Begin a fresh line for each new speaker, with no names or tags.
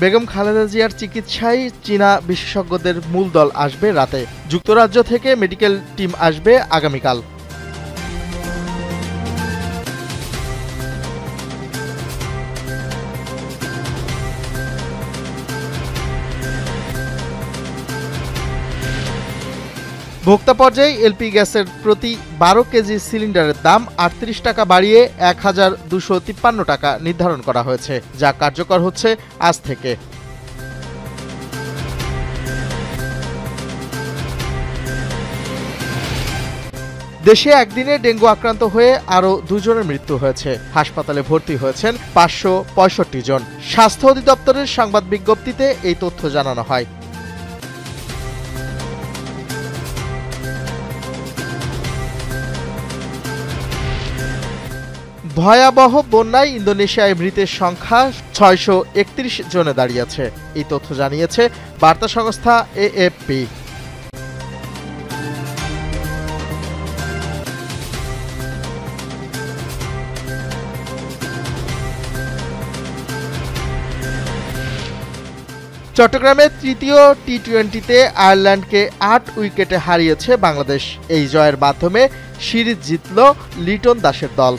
বেগম খালেদা জিয়ার চিকিৎসায় চীনা বিশেষজ্ঞদের মূল দল আসবে রাতে। যুক্তরাজ্য থেকে মেডিকেল টিম আসবে আগামীকাল। ভোক্তা পর্যায়ে এলপি গ্যাসের প্রতি 12 কেজি সিলিন্ডারের দাম 38 টাকা বাড়িয়ে 1253 টাকা নির্ধারণ করা হয়েছে, যা কার্যকর হচ্ছে আজ থেকে। দেশে একদিনে ডেঙ্গু আক্রান্ত হয়ে আরও 2 জনের মৃত্যু হয়েছে। হাসপাতালে ভর্তি হয়েছেন 565 জন। স্বাস্থ্য অধিদপ্তরের সংবাদ বিজ্ঞপ্তিতে এই তথ্য জানানো হয়। ভয়াবহ বন্যায় ইন্দোনেশিয়ায় মৃতের সংখ্যা 631 জনে দাঁড়িয়েছে। এই তথ্য জানিয়েছে বার্তা সংস্থা এএফপি। চট্টগ্রামে তৃতীয় টি-20তে আয়ারল্যান্ডকে 8 উইকেটে হারিয়েছে বাংলাদেশ। এই জয়ের মাধ্যমে সিরিজ জিতল লিটন দাসের দল।